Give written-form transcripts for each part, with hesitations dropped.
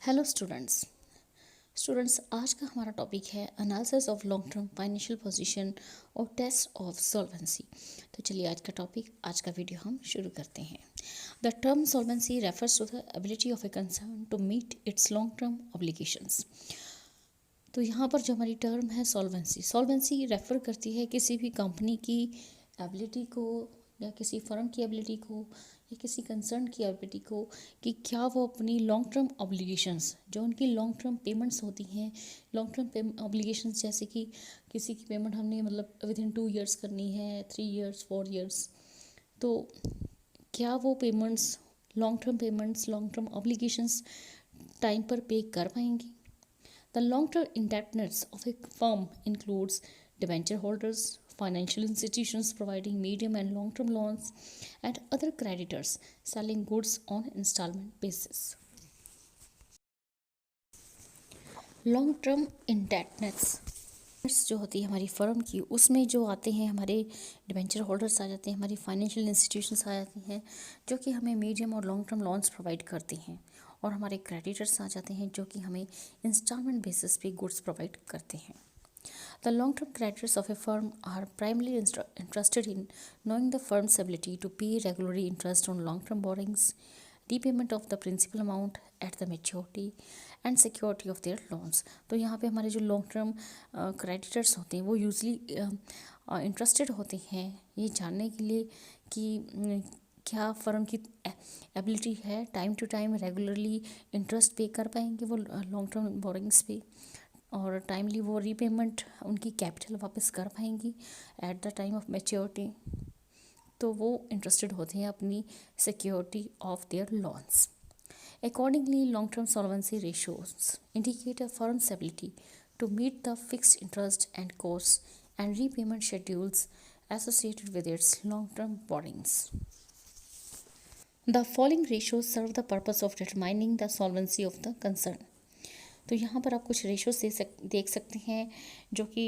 Hello students आज का हमारा टॉपिक है analysis of long term financial position और टेस्ट ऑफ सॉल्वेंसी। तो चलिए आज का वीडियो हम शुरू करते हैं। The term solvency refers to the ability of a concern to meet its long term obligations. तो यहाँ पर जो हमारी टर्म है सॉल्वेंसी रेफर करती है किसी भी कंपनी की एबिलिटी को या किसी फर्म की एबिलिटी को या किसी कंसर्न की एबिलिटी को कि क्या वो अपनी लॉन्ग टर्म ऑब्लिगेशंस जो उनकी लॉन्ग टर्म पेमेंट्स होती हैं, लॉन्ग टर्म ऑब्लिगेशंस जैसे कि किसी की पेमेंट हमने मतलब विद इन 2 ईयर्स करनी है, 3 ईयर्स, 4 ईयर्स, तो क्या वो payments long term obligations time पर पे कर पाएंगी। The long-term indebtedness of a firm includes debenture holders, financial institutions providing medium and long-term loans, and other creditors selling goods on installment basis. Long-term indebtedness जो होती है हमारी firm की, उसमें जो आते हैं हमारे डिबेंचर होल्डर्स आ जाते हैं, हमारी फाइनेंशियल इंस्टीट्यूशंस आ जाती हैं जो कि हमें मीडियम और लॉन्ग टर्म लोन्स प्रोवाइड करते हैं, और हमारे क्रेडिटर्स आ जाते हैं जो कि हमें इंस्टॉलमेंट बेसिस पे गुड्स प्रोवाइड करते हैं। The long term creditors of a firm are primarily interested in knowing the firm's ability to pay regularly interest on long term borrowings, repayment of the principal amount at the maturity and security of their loans. तो यहाँ पे हमारे जो long term creditors होते हैं वो usually interested होते हैं ये जानने के लिए कि क्या फ़र्म की एबिलिटी है time to time regularly interest pay कर पाएंगे वो लॉन्ग टर्म बोरिंग्स पे, और टाइमली वो रीपेमेंट उनकी कैपिटल वापस कर पाएंगी at the time of maturity. तो वो इंटरेस्टेड होते हैं अपनी security of their loans. Accordingly, long-term solvency ratios indicate a firm's ability to meet the fixed interest and costs and repayment schedules associated with its long-term borrowings. The following ratios serve the purpose of determining the solvency of the concern. तो यहाँ पर आप कुछ ratios देख सकते हैं जो कि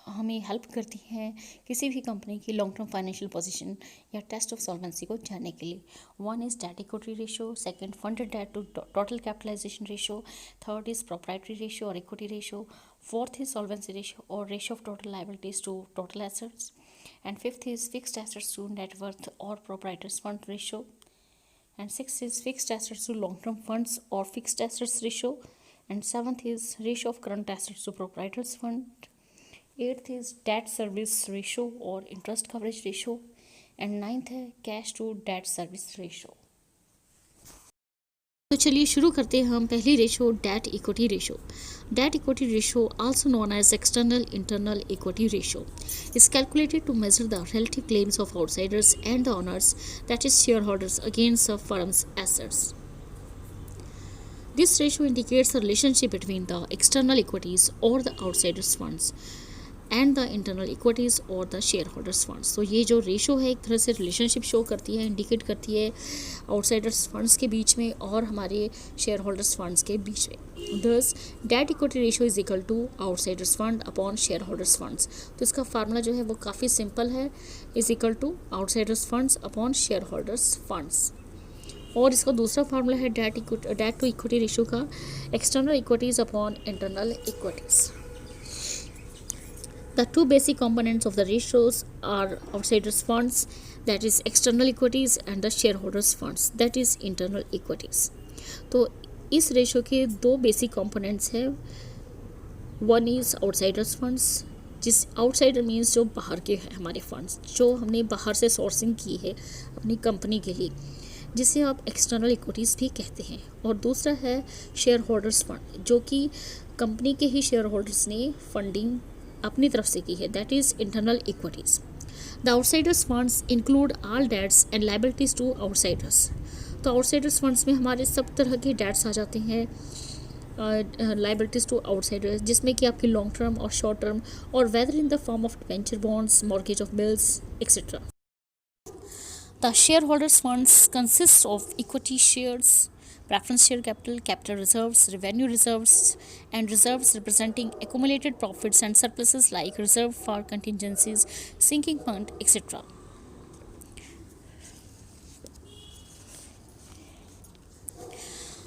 हमें हेल्प करती हैं किसी भी कंपनी की लॉन्ग टर्म फाइनेंशियल पोजीशन या टेस्ट ऑफ सॉल्वेंसी को जानने के लिए। 1 is debt equity ratio, second funded debt to total capitalisation ratio, third is proprietary ratio और equity ratio, fourth is solvency ratio और ratio of total liabilities to total assets, and fifth is fixed assets to net worth और proprietors fund ratio, and sixth is fixed assets to long-term funds or fixed assets ratio, and seventh is ratio of current assets to proprietors fund, eighth is debt service ratio or interest coverage ratio, and ninth है cash to debt service ratio। तो चलिए शुरू करते हैं हम पहली ratio debt equity ratio. Debt equity ratio also known as external internal equity ratio is calculated to measure the relative claims of outsiders and the owners, that is shareholders, against the firm's assets. This ratio indicates the relationship between the external equities or the outsiders funds and the internal equities और the share holders funds. तो ये जो ratio है एक तरह से relationship show करती है, इंडिकेट करती है आउटसाइडर्स फंड्स के बीच में और हमारे शेयर होल्डर्स फंड्स के बीच में। Thus debt equity ratio is equal to outsiders fund upon share holders funds. तो इसका फार्मूला जो है वो काफ़ी सिंपल है, is equal to outsiders funds upon share holders funds. और इसका दूसरा फार्मूला है डेट टू इक्विटी रेशो का, external equities upon internal equities. The two basic components of the ratios are outsiders funds, that is external equities, and the shareholders funds, that is internal equities. तो इस ratio के दो basic components हैं। One is outsiders funds, जिस outsider means जो बाहर के हैं हमारे फंड्स जो हमने बाहर से सोर्सिंग की है अपनी कंपनी के लिए, जिसे आप एक्सटर्नल इक्विटीज़ भी कहते हैं। और दूसरा है शेयर होल्डर्स फंड जो कि कंपनी के ही शेयर होल्डर्स ने फंडिंग अपनी तरफ से की है, that is internal equities. The outsiders funds include all debts and liabilities to outsiders. तो आउटसाइडर्स फंड्स में हमारे सब तरह के डेट्स आ जाते हैं, लायबिलिटीज टू आउटसाइडर्स, जिसमें कि आपकी लॉन्ग टर्म और शॉर्ट टर्म और whether in the form of debenture bonds, mortgage of bills etcetera. The share holders funds consist of equity shares, preference share capital, capital reserves, revenue reserves, and reserves representing accumulated profits and surpluses like reserve for contingencies, sinking fund, etc.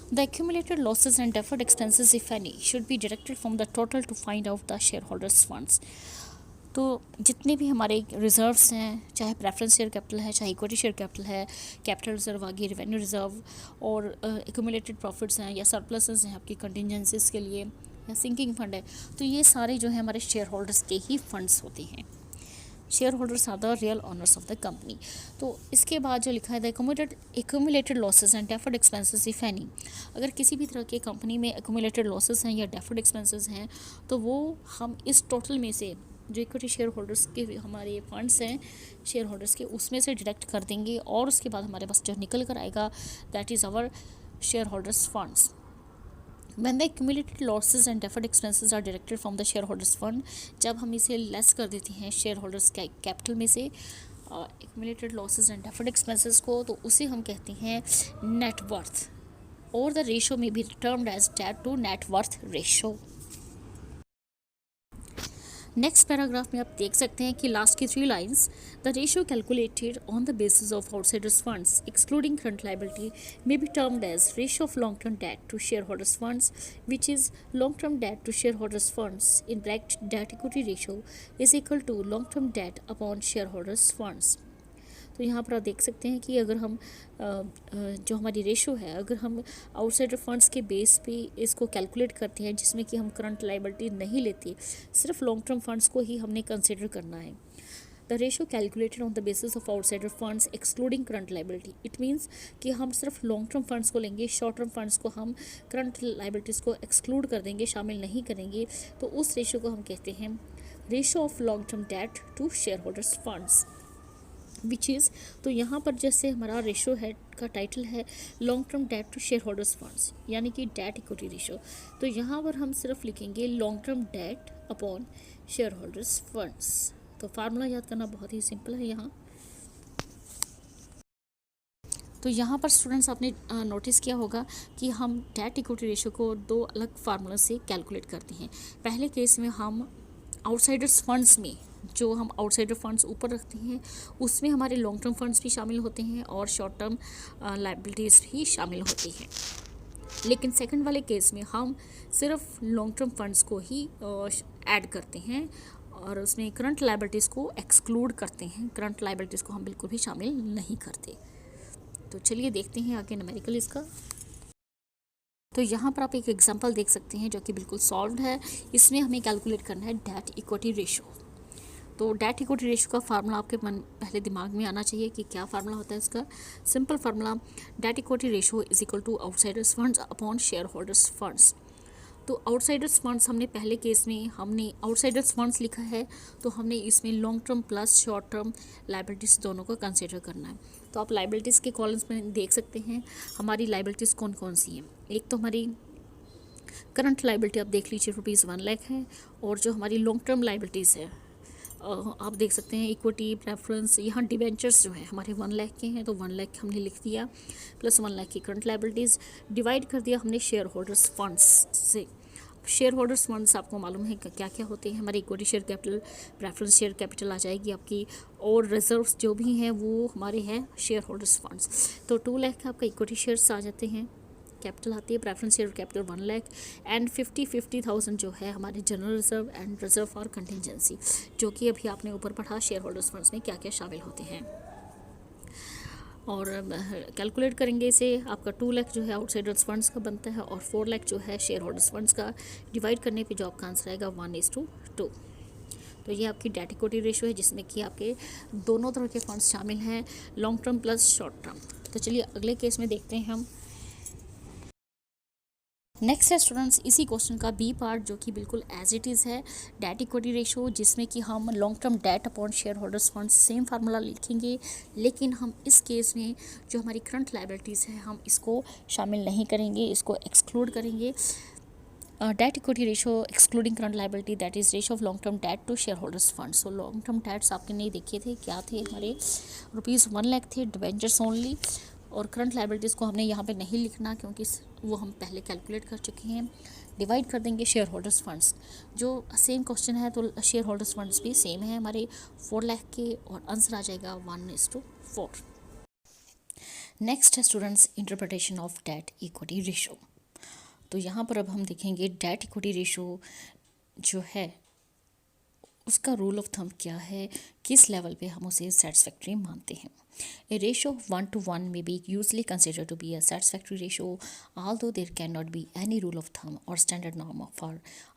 The accumulated losses and deferred expenses, if any, should be deducted from the total to find out the shareholders funds. तो जितने भी हमारे reserves हैं, चाहे preference share capital है, चाहे equity share capital है, capital reserve आ गई, रेवेन्यू रिजर्व और एक्यूमुलेटेड प्रॉफिट्स हैं या सरप्लसेस हैं आपकी कंटिजेंसीज के लिए या सिंकिंग फंड है, तो ये सारे जो है हमारे शेयर होल्डर्स के ही फंड्स होते हैं। Share holders are the real owners of the company. तो इसके बाद जो लिखा है the accumulated losses and deferred expenses if any, अगर किसी भी तरह के कंपनी में एक्यूमुलेटेड लॉसेस हैं या डेफर्ड एक्सपेंसेस हैं तो वो हम इस टोटल में से जो इक्विटी शेयर होल्डर्स के हमारे फंड्स हैं शेयर होल्डर्स के, उसमें से डिडक्ट कर देंगे और उसके बाद हमारे पास जो निकल कर आएगा that is our share holders funds. When the accumulated losses and deferred expenses are deducted from the shareholders fund, जब हम इसे लेस कर देते हैं शेयर होल्डर्स कैपिटल में से accumulated losses and deferred expenses को, तो उसे हम कहते हैं net worth, और the ratio may be termed as debt to net worth ratio। Next paragraph में आप देख सकते हैं कि लास्ट की 3 lines, the ratio calculated on the basis of outsiders funds excluding current liability may be termed as ratio of long term debt to share holders funds which is long term debt to share holders funds in bracket debt equity ratio is equal to long term debt upon share holders funds. तो यहाँ पर आप देख सकते हैं कि अगर हम जो हमारी रेशो है, अगर हम आउटसाइडर फंड्स के बेस पे इसको कैलकुलेट करते हैं जिसमें कि हम करंट लायबिलिटी नहीं लेते, सिर्फ लॉन्ग टर्म फंड्स को ही हमने कंसिडर करना है। The ratio calculated on the basis of outsider funds excluding current liability, it means कि हम सिर्फ लॉन्ग टर्म फंड्स को लेंगे, शॉर्ट टर्म फंड्स को हम करंट लायबिलिटीज़ को एक्सक्लूड कर देंगे, शामिल नहीं करेंगे, तो उस रेशो को हम कहते हैं ratio of long term debt to share holders funds which is. तो यहाँ पर जैसे हमारा रेशो है का टाइटल है long term debt to share holders funds यानी कि डेट इक्विटी रेशो, तो यहाँ पर हम सिर्फ लिखेंगे long term debt upon share holders funds. तो फार्मूला याद करना बहुत ही सिंपल है यहाँ। तो यहाँ पर स्टूडेंट्स आपने नोटिस किया होगा कि हम डेट इक्विटी रेशो को 2 अलग फार्मूला से कैलकुलेट करते हैं। पहले केस में हम आउटसाइडर्स फंड्स में जो हम आउटसाइडर फंड्स ऊपर रखते हैं उसमें हमारे लॉन्ग टर्म फंड्स भी शामिल होते हैं और शॉर्ट टर्म लायबिलिटीज़ भी शामिल होती हैं। लेकिन सेकंड वाले केस में हम सिर्फ लॉन्ग टर्म फंड्स को ही ऐड करते हैं और उसमें करंट लायबिलिटीज़ को एक्सक्लूड करते हैं, करंट लायबिलिटीज़ को हम बिल्कुल भी शामिल नहीं करते। तो चलिए देखते हैं आगे न्यूमेरिकल इसका। तो यहाँ पर आप एक एग्जांपल देख सकते हैं जो कि बिल्कुल सॉल्व्ड है। इसमें हमें कैलकुलेट करना है डेट इक्विटी रेशो। तो डेट इक्विटी रेशो का फार्मूला आपके पहले दिमाग में आना चाहिए कि क्या फार्मूला होता है इसका। Simple formula, debt equity ratio is equal to outsiders funds upon share holders funds. तो आउटसाइडर्स फंड्स हमने पहले केस में हमने आउटसाइडर्स फंड्स लिखा है, तो हमने इसमें long term plus short term liabilities दोनों को कंसिडर करना है। तो आप लायबिलिटीज़ के कॉलम्स में देख सकते हैं हमारी लायबिलिटीज़ कौन कौन सी हैं। एक तो हमारी करंट लायबिलिटी आप देख लीजिए ₹1 लाख है, और जो हमारी लॉन्ग टर्म लायबिलिटीज़ है आप देख सकते हैं इक्विटी प्रेफरेंस, यहाँ डिवेंचर्स जो है हमारे 1 लाख के हैं, तो 1 लाख हमने लिख दिया प्लस 1 लाख की करंट लायबिलिटीज़ डिवाइड कर दिया हमने शेयर होल्डर्स फंड्स से। शेयर होल्डर्स फंड्स आपको मालूम है क्या क्या होते हैं। हमारे equity share capital, preference share capital आ जाएगी आपकी, और रिजर्व्स जो भी हैं वो हमारे हैं शेयर होल्डर्स फंड्स। तो 2 लाख का आपका इक्विटी शेयर्स आ जाते हैं, कैपिटल आती है, preference share capital 1 lakh, and 50,000 जो है हमारे general reserve and reserve for contingency, जो कि अभी आपने ऊपर पढ़ा शेयर होल्डर्स फंड्स में क्या क्या शामिल होते हैं। और कैलकुलेट करेंगे इसे, आपका 2 लाख जो है आउटसाइडर्स फंड्स का बनता है और 4 लाख जो है शेयर होल्डर्स फंड्स का। डिवाइड करने पे जो आपका आंसर आएगा 1:2। तो ये आपकी डेट इक्विटी रेशो है जिसमें कि आपके दोनों तरह के फंड्स शामिल हैं, long term plus short term. तो चलिए अगले केस में देखते हैं हम। नेक्स्ट है स्टूडेंट्स इसी क्वेश्चन का बी पार्ट, जो कि बिल्कुल एज इट इज़ है, डेट इक्विटी रेशो, जिसमें कि हम long term debt upon share holders funds same formula लिखेंगे, लेकिन हम इस केस में जो हमारी करंट लायबिलिटीज़ है हम इसको शामिल नहीं करेंगे, इसको एक्सक्लूड करेंगे। Debt equity ratio excluding current liability, that is ratio of long term debt to share holders funds. So long term debts आपके नहीं देखे थे, क्या थे हमारे ₹1 लाख थे, डिवेंचर्स ओनली, और करंट लायबिलिटीज़ को हमने यहाँ पे नहीं लिखना क्योंकि वो हम पहले कैलकुलेट कर चुके हैं। डिवाइड कर देंगे शेयर होल्डर्स फंड्स, जो सेम क्वेश्चन है तो शेयर होल्डर्स फंड्स भी सेम है हमारे 4 लाख के, और आंसर आ जाएगा 1:4। नेक्स्ट है students interpretation of date equity ratio. तो यहाँ पर अब हम देखेंगे डेट इक्विटी रेशो जो है उसका रूल ऑफ थंब क्या है, किस लेवल पे हम उसे सेटिस्फैक्ट्री मानते हैं। A ratio of 1 to 1 may be usually considered to be a satisfactory ratio, although there cannot be any rule of thumb or standard norm for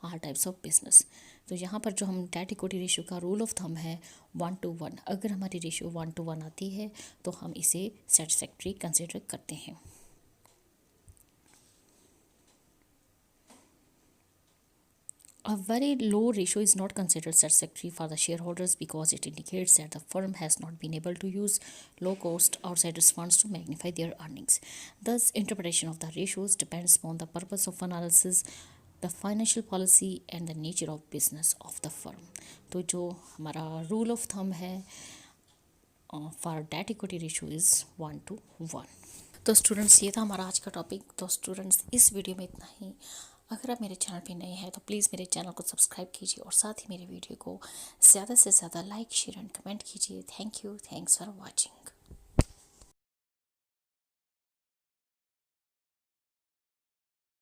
all types of business. तो यहाँ पर जो हम डेट इक्विटी रेशियो का rule of thumb है 1 to 1, अगर हमारी ratio 1 to 1 आती है तो हम इसे सेटिस्फैक्ट्री कंसिडर करते हैं। A very low ratio is not considered satisfactory for the shareholders because it indicates that the firm has not been able to use low-cost outside funds to magnify their earnings. Thus, interpretation of the ratios depends upon the purpose of analysis, the financial policy and the nature of business of the firm. तो जो हमारा rule of thumb है for debt equity ratio is 1 to 1. तो students ये था हमारा आज का टॉपिक। तो स्टूडेंट्स इस वीडियो में इतना ही। अगर आप मेरे चैनल पे नए हैं तो प्लीज़ मेरे चैनल को सब्सक्राइब कीजिए और साथ ही मेरे वीडियो को ज़्यादा से ज़्यादा लाइक शेयर एंड कमेंट कीजिए। Thank you, thanks for watching.